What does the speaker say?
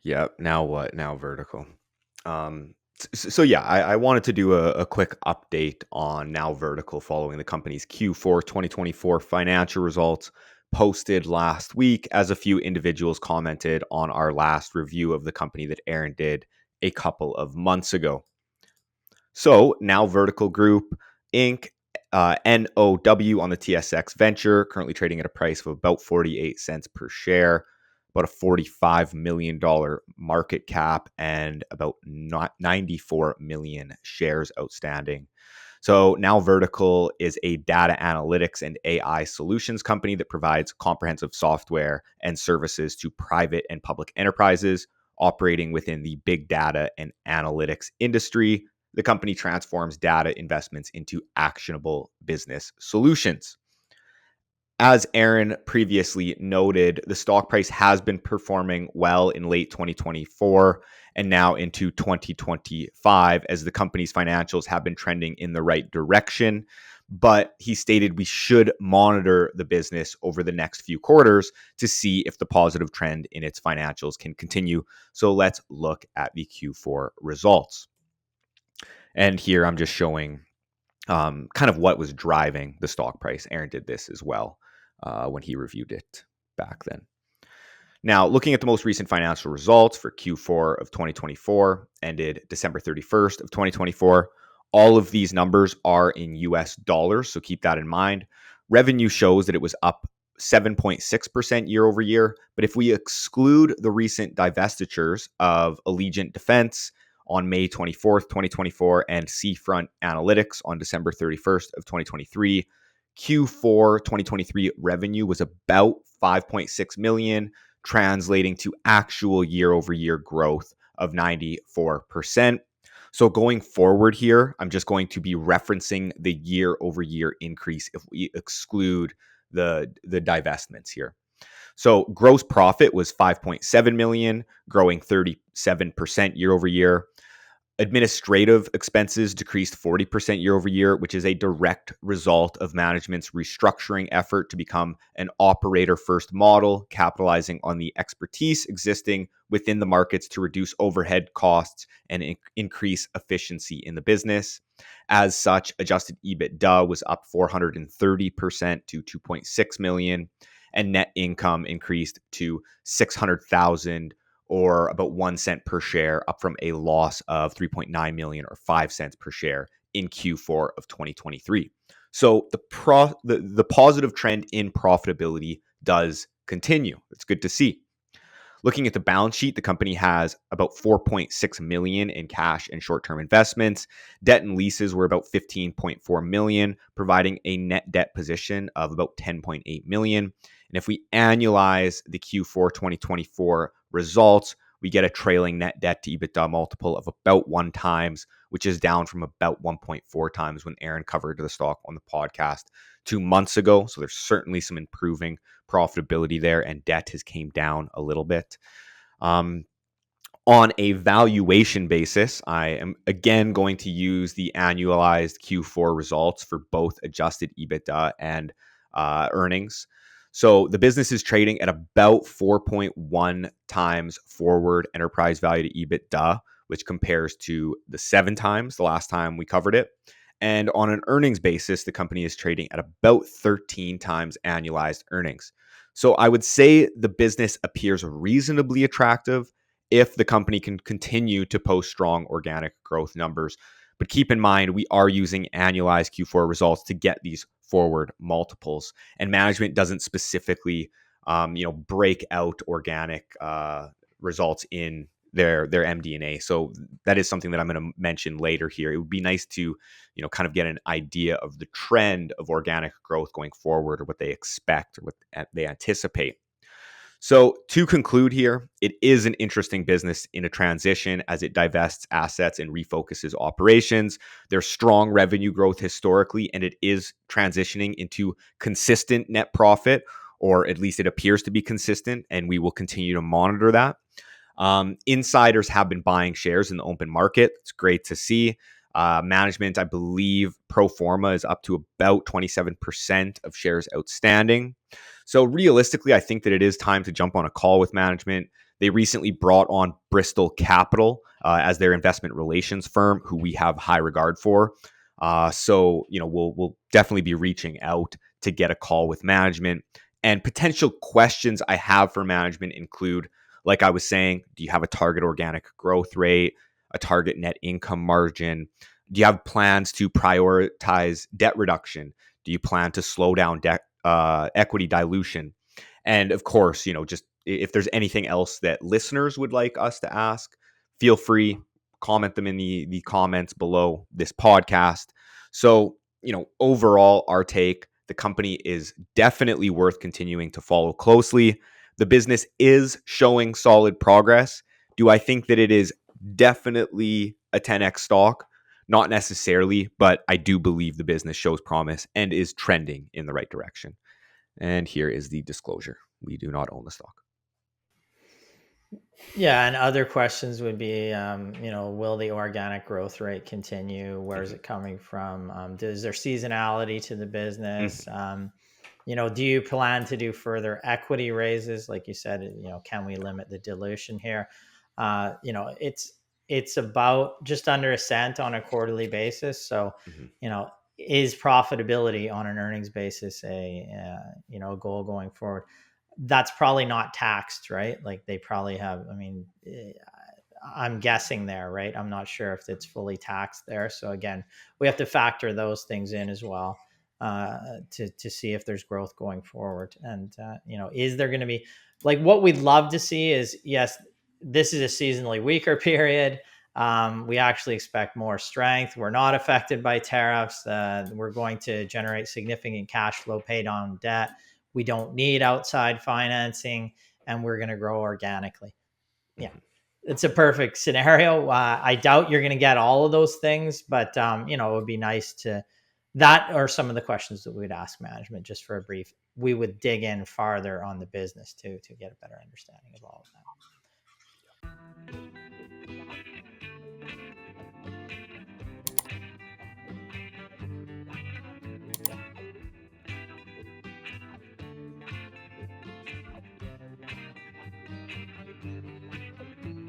Yep. Now what? Now vertical. So yeah, I wanted to do a quick update on Now Vertical following the company's Q4 2024 financial results posted last week, as a few individuals commented on our last review of the company that Aaron did a couple of months ago. So Now Vertical Group Inc. NOW on the TSX Venture, currently trading at a price of about 48 cents per share, about a $45 million market cap, and about 94 million shares outstanding. So Now Vertical is a data analytics and AI solutions company that provides comprehensive software and services to private and public enterprises operating within the big data and analytics industry. The company transforms data investments into actionable business solutions. As Aaron previously noted, the stock price has been performing well in late 2024 and now into 2025 as the company's financials have been trending in the right direction. But he stated we should monitor the business over the next few quarters to see if the positive trend in its financials can continue. So let's look at the Q4 results. And here I'm just showing kind of what was driving the stock price. Aaron did this as well when he reviewed it back then. Now, looking at the most recent financial results for Q4 of 2024, ended December 31st of 2024, all of these numbers are in US dollars, so keep that in mind. Revenue shows that it was up 7.6% year over year, but if we exclude the recent divestitures of Allegiant Defense on May 24th, 2024, and Seafront Analytics on December 31st of 2023, Q4 2023 revenue was about 5.6 million, translating to actual year-over-year growth of 94%. So going forward here, I'm just going to be referencing the year-over-year increase if we exclude the divestments here. So gross profit was 5.7 million, growing 37% year over year. Administrative expenses decreased 40% year over year, which is a direct result of management's restructuring effort to become an operator-first model, capitalizing on the expertise existing within the markets to reduce overhead costs and increase efficiency in the business. As such, adjusted EBITDA was up 430% to 2.6 million, and net income increased to 600,000 or about 1 cent per share, up from a loss of 3.9 million or 5 cents per share in Q4 of 2023. So the positive trend in profitability does continue. It's good to see. Looking at the balance sheet, the company has about 4.6 million in cash and short-term investments. Debt and leases were about 15.4 million, providing a net debt position of about 10.8 million. And if we annualize the Q4 2024 results, we get a trailing net debt to EBITDA multiple of about 1 times, which is down from about 1.4 times when Aaron covered the stock on the podcast 2 months ago. So there's certainly some improving profitability there, and debt has came down a little bit. On a valuation basis, I am again going to use the annualized Q4 results for both adjusted EBITDA and earnings. So the business is trading at about 4.1 times forward enterprise value to EBITDA, which compares to the 7 times the last time we covered it. And on an earnings basis, the company is trading at about 13 times annualized earnings. So I would say the business appears reasonably attractive if the company can continue to post strong organic growth numbers. But keep in mind, we are using annualized Q4 results to get these forward multiples, and management doesn't specifically, break out organic results in their MD&A. So that is something that I'm going to mention later here. It would be nice to, kind of get an idea of the trend of organic growth going forward, or what they expect, or what they anticipate. So to conclude here, it is an interesting business in a transition as it divests assets and refocuses operations. There's strong revenue growth historically, and it is transitioning into consistent net profit, or at least it appears to be consistent, and we will continue to monitor that. Insiders have been buying shares in the open market. It's great to see. Management, I believe, pro forma is up to about 27% of shares outstanding. So realistically, I think that it is time to jump on a call with management, They recently brought on Bristol Capital as their investment relations firm, who we have high regard for. So we'll definitely be reaching out to get a call with management. And potential questions I have for management include, like I was saying, do you have a target organic growth rate, a target net income margin? Do you have plans to prioritize debt reduction? Do you plan to slow down debt equity dilution? And of course, just if there's anything else that listeners would like us to ask, feel free, comment them in the comments below this podcast. So, overall, our take, the company is definitely worth continuing to follow closely. The business is showing solid progress. Do I think that it is definitely a 10x stock? Not necessarily, but I do believe the business shows promise and is trending in the right direction. And here is the disclosure. We do not own the stock. Yeah, and other questions would be, will the organic growth rate continue? Where is it coming from? Is there seasonality to the business? Do you plan to do further equity raises? Like you said, can we limit the dilution here? It's about just under a cent on a quarterly basis. So, is profitability on an earnings basis a goal going forward? That's probably not taxed, right? Like they probably have, I'm guessing there, right? I'm not sure if it's fully taxed there. So again, we have to factor those things in as well to see if there's growth going forward. And, is there going to be, like, what we'd love to see is, yes, this is a seasonally weaker period. We actually expect more strength. We're not affected by tariffs. We're going to generate significant cash flow, paid on debt. We don't need outside financing, and we're going to grow organically. Yeah, it's a perfect scenario. I doubt you're going to get all of those things, but it would be nice to. That are some of the questions that we would ask management just for a brief. We would dig in farther on the business to get a better understanding of all of that.